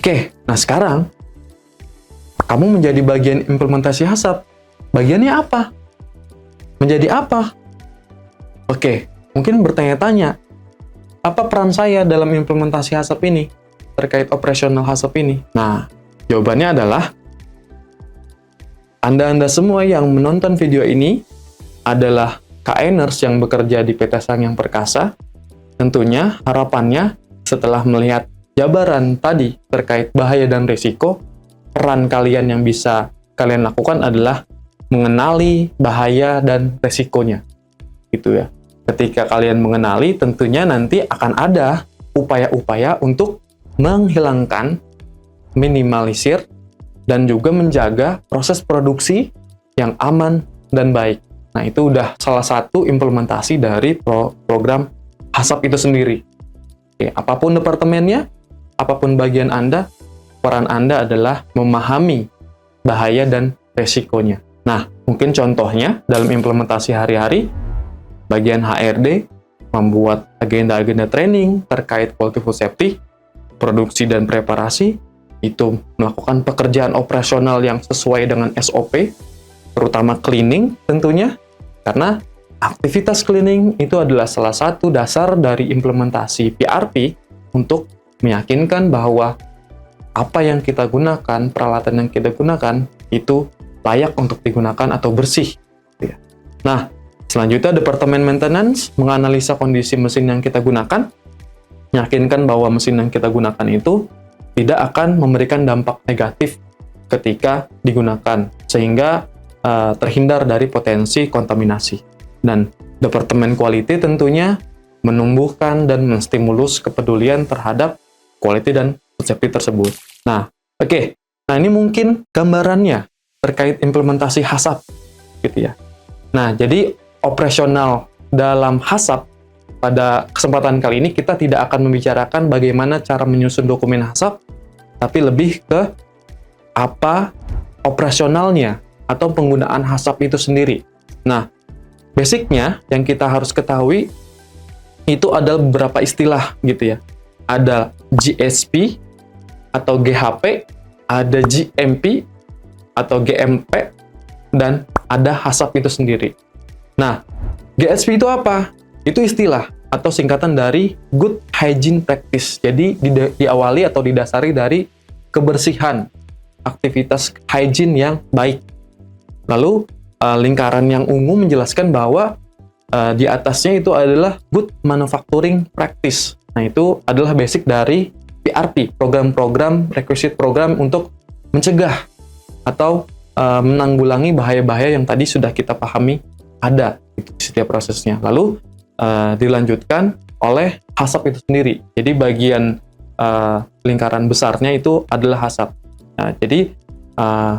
Oke, nah sekarang kamu menjadi bagian implementasi HACCP. Bagiannya apa? Menjadi apa? Oke, mungkin bertanya-tanya, apa peran saya dalam implementasi HACCP ini? Terkait operasional HACCP ini? Nah, jawabannya adalah, Anda semua yang menonton video ini adalah KNers yang bekerja di PT Sangyang Perkasa. Tentunya harapannya setelah melihat jabaran tadi terkait bahaya dan risiko, peran kalian yang bisa kalian lakukan adalah mengenali bahaya dan risikonya. Gitu ya. Ketika kalian mengenali, tentunya nanti akan ada upaya-upaya untuk menghilangkan, minimalisir, dan juga menjaga proses produksi yang aman dan baik. Nah, itu udah salah satu implementasi dari program HACCP itu sendiri. Oke, apapun departemennya, apapun bagian Anda, peran Anda adalah memahami bahaya dan resikonya. Nah, mungkin contohnya dalam implementasi hari-hari, bagian HRD membuat agenda-agenda training terkait quality food safety, produksi dan preparasi, itu melakukan pekerjaan operasional yang sesuai dengan SOP, terutama cleaning tentunya, karena aktivitas cleaning itu adalah salah satu dasar dari implementasi PRP untuk meyakinkan bahwa apa yang kita gunakan, peralatan yang kita gunakan, itu layak untuk digunakan atau bersih. Nah, selanjutnya Departemen Maintenance menganalisa kondisi mesin yang kita gunakan, meyakinkan bahwa mesin yang kita gunakan itu tidak akan memberikan dampak negatif ketika digunakan, sehingga terhindar dari potensi kontaminasi. Dan Departemen Quality tentunya menumbuhkan dan menstimulus kepedulian terhadap quality dan food safety tersebut. Nah, oke. Nah, ini mungkin gambarannya terkait implementasi HACCP, gitu ya. Nah, jadi operasional dalam HACCP pada kesempatan kali ini kita tidak akan membicarakan bagaimana cara menyusun dokumen HACCP, tapi lebih ke apa operasionalnya atau penggunaan HACCP itu sendiri. Nah, basicnya yang kita harus ketahui itu ada beberapa istilah gitu ya. Ada GSP atau GHP, ada GMP atau GMP, dan ada HACCP itu sendiri. Nah, GSP itu apa? Itu istilah atau singkatan dari Good Hygiene Practice. Jadi diawali atau didasari dari kebersihan, aktivitas hygiene yang baik. Lalu lingkaran yang ungu menjelaskan bahwa di atasnya itu adalah Good Manufacturing Practice. Nah, itu adalah basic dari PRP, program-program, requisite program untuk mencegah atau menanggulangi bahaya-bahaya yang tadi sudah kita pahami ada di setiap prosesnya. Lalu dilanjutkan oleh HACCP itu sendiri. Jadi bagian lingkaran besarnya itu adalah HACCP. Nah, jadi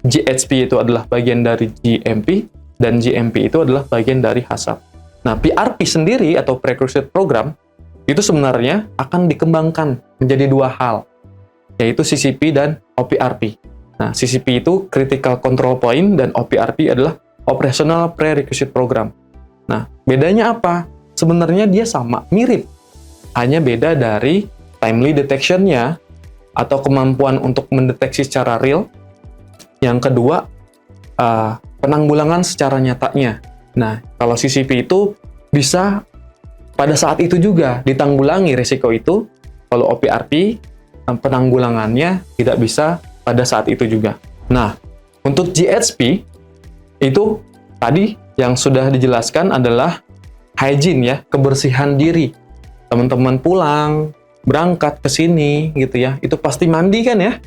GHP itu adalah bagian dari GMP, dan GMP itu adalah bagian dari HACCP. Nah, PRP sendiri atau Prerequisite Program itu sebenarnya akan dikembangkan menjadi dua hal, yaitu CCP dan OPRP. Nah, CCP itu Critical Control Point dan OPRP adalah Operational Prerequisite Program. Nah, bedanya apa? Sebenarnya dia sama, mirip. Hanya beda dari timely detection-nya atau kemampuan untuk mendeteksi secara real. Yang kedua, penanggulangan secara nyatanya. Nah, kalau CCP itu bisa pada saat itu juga ditanggulangi risiko itu. Kalau OPRP, penanggulangannya tidak bisa pada saat itu juga. Nah, untuk GHP, itu tadi yang sudah dijelaskan adalah hygiene ya, kebersihan diri. Teman-teman pulang, berangkat ke sini gitu ya, itu pasti mandi kan ya?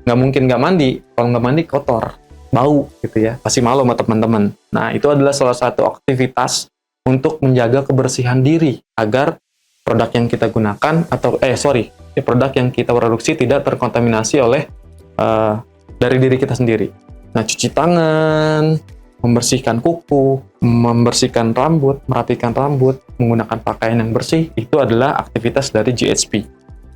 Nggak mungkin nggak mandi. Kalau nggak mandi kotor, bau gitu ya, pasti malu sama teman-teman. Nah, itu adalah salah satu aktivitas untuk menjaga kebersihan diri agar produk yang kita gunakan atau produk yang kita produksi tidak terkontaminasi oleh dari diri kita sendiri. Nah, cuci tangan, membersihkan kuku, membersihkan rambut, merapikan rambut, menggunakan pakaian yang bersih, itu adalah aktivitas dari GHP.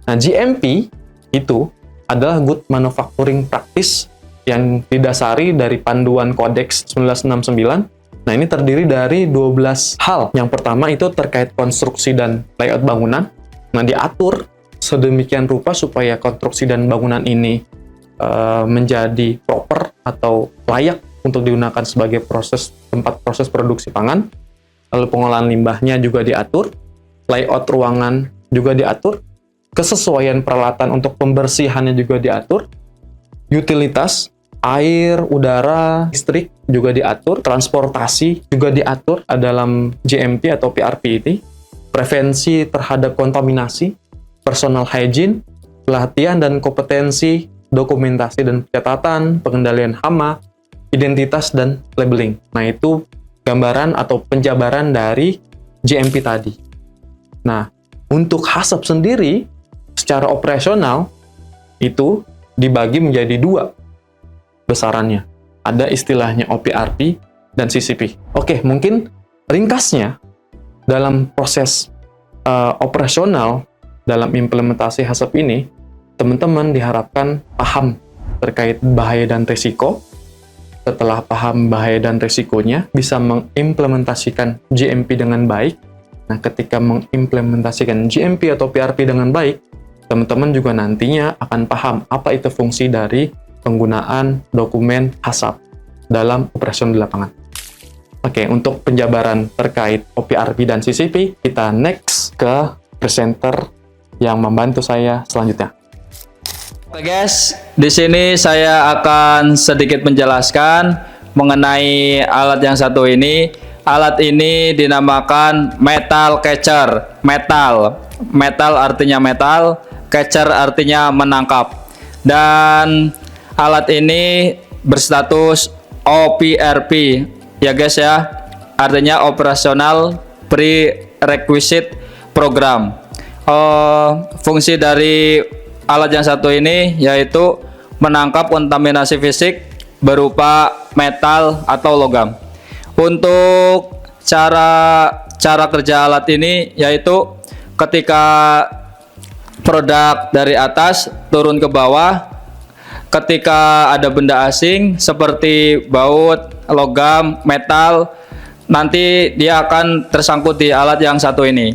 Nah, GMP itu adalah Good Manufacturing Practice yang didasari dari panduan Kodeks 1969. Nah, ini terdiri dari 12 hal. Yang pertama itu terkait konstruksi dan layout bangunan. Nah, diatur sedemikian rupa supaya konstruksi dan bangunan ini menjadi proper atau layak untuk digunakan sebagai tempat proses produksi pangan. Lalu pengolahan limbahnya juga diatur, layout ruangan juga diatur, kesesuaian peralatan untuk pembersihannya juga diatur, utilitas, air, udara, listrik juga diatur, transportasi juga diatur dalam GMP atau PRP ini, prevensi terhadap kontaminasi, personal hygiene, pelatihan dan kompetensi, dokumentasi dan pencatatan, pengendalian hama, identitas dan labeling. Nah, itu gambaran atau penjabaran dari GMP tadi. Nah, untuk HACCP sendiri, secara operasional, itu dibagi menjadi 2 besarannya. Ada istilahnya OPRP dan CCP. Oke, mungkin ringkasnya, dalam proses operasional, dalam implementasi HACCP ini, teman-teman diharapkan paham terkait bahaya dan risiko. Setelah paham bahaya dan risikonya, bisa mengimplementasikan GMP dengan baik. Nah, ketika mengimplementasikan GMP atau PRP dengan baik, teman-teman juga nantinya akan paham apa itu fungsi dari penggunaan dokumen HACCP dalam operasi di lapangan. Oke, untuk penjabaran terkait OPRP dan CCP, kita next ke presenter yang membantu saya selanjutnya. Oke guys, di sini saya akan sedikit menjelaskan mengenai alat yang satu ini. Alat ini dinamakan metal catcher. Metal artinya metal, catcher artinya menangkap. Dan alat ini berstatus OPRP ya guys ya. Artinya operasional prerequisite program. Fungsi dari alat yang satu ini yaitu menangkap kontaminasi fisik berupa metal atau logam. Untuk cara kerja alat ini yaitu ketika produk dari atas turun ke bawah, ketika ada benda asing seperti baut, logam, metal, nanti dia akan tersangkut di alat yang satu ini.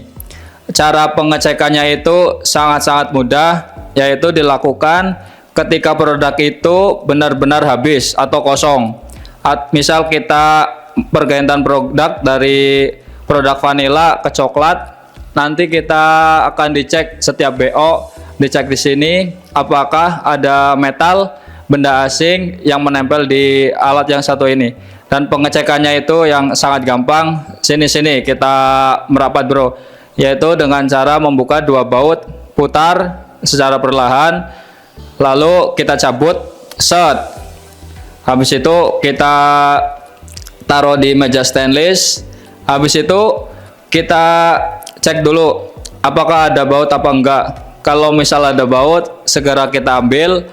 Cara pengecekannya itu sangat-sangat mudah, yaitu dilakukan ketika produk itu benar-benar habis atau kosong. Misal kita pergantian produk dari produk vanila ke coklat, nanti kita akan dicek setiap BO, dicek di sini apakah ada metal, benda asing yang menempel di alat yang satu ini. Dan pengecekannya itu yang sangat gampang. Sini kita merapat bro, yaitu dengan cara membuka 2 baut, putar secara perlahan, lalu kita cabut, set. Habis itu kita taruh di meja stainless. Habis itu kita cek dulu apakah ada baut apa enggak. Kalau misal ada baut, segera kita ambil,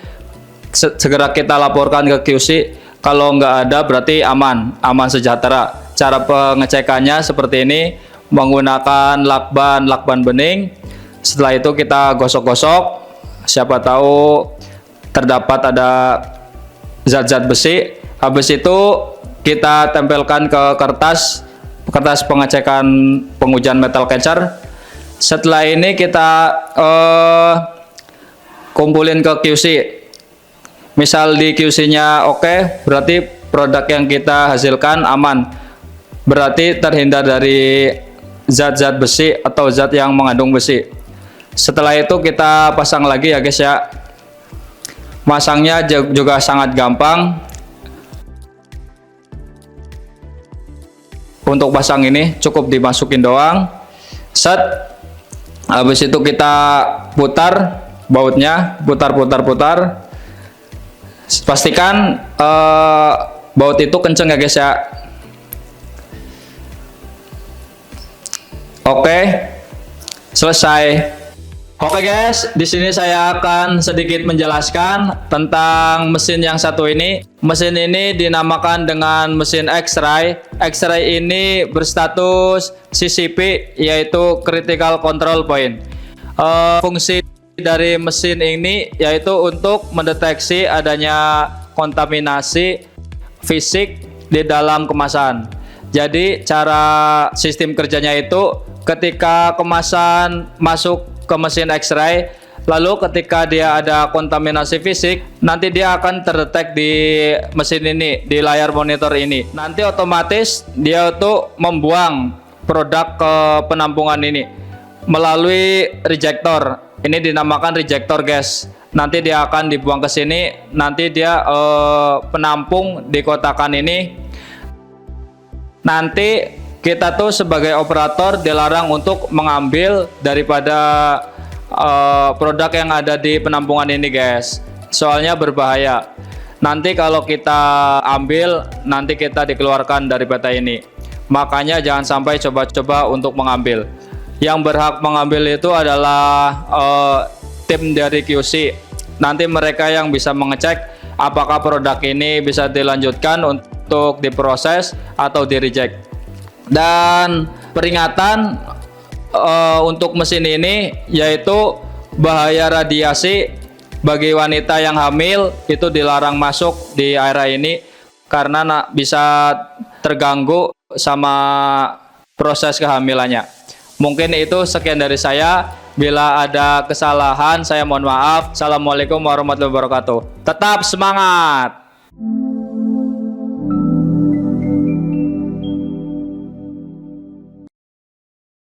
segera kita laporkan ke QC. Kalau enggak ada berarti aman sejahtera. Cara pengecekannya seperti ini, menggunakan lakban bening. Setelah itu kita gosok-gosok, siapa tahu terdapat ada zat-zat besi. Habis itu kita tempelkan ke kertas pengecekan pengujian metal catcher. Setelah ini kita kumpulin ke QC. Misal di QC-nya oke, berarti produk yang kita hasilkan aman. Berarti terhindar dari zat-zat besi atau zat yang mengandung besi. Setelah itu kita pasang lagi ya guys ya. Masangnya juga sangat gampang. Untuk pasang ini cukup dimasukin doang. Set. Habis itu kita putar bautnya, putar. Pastikan baut itu kenceng ya guys ya. Oke. Selesai. Oke guys, di sini saya akan sedikit menjelaskan tentang mesin yang satu ini. Mesin ini dinamakan dengan mesin X-ray. X-ray ini berstatus CCP, yaitu Critical Control Point. Fungsi dari mesin ini yaitu untuk mendeteksi adanya kontaminasi fisik di dalam kemasan. Jadi cara sistem kerjanya itu ketika kemasan masuk ke mesin X-ray, Lalu ketika dia ada kontaminasi fisik, nanti dia akan terdetek di mesin ini, di layar monitor ini. Nanti otomatis dia tuh membuang produk ke penampungan ini melalui rejector. Ini dinamakan rejector gas. Nanti dia akan dibuang ke sini, nanti dia penampung di kotakan ini. Nanti kita tuh sebagai operator dilarang untuk mengambil daripada produk yang ada di penampungan ini, guys. Soalnya berbahaya. Nanti kalau kita ambil, nanti kita dikeluarkan dari PT ini. Makanya jangan sampai coba-coba untuk mengambil. Yang berhak mengambil itu adalah tim dari QC. Nanti mereka yang bisa mengecek apakah produk ini bisa dilanjutkan untuk diproses atau di reject. Dan peringatan untuk mesin ini yaitu bahaya radiasi bagi wanita yang hamil itu dilarang masuk di area ini karena bisa terganggu sama proses kehamilannya. Mungkin itu sekian dari saya. Bila ada kesalahan saya mohon maaf. Assalamualaikum warahmatullahi wabarakatuh. Tetap semangat.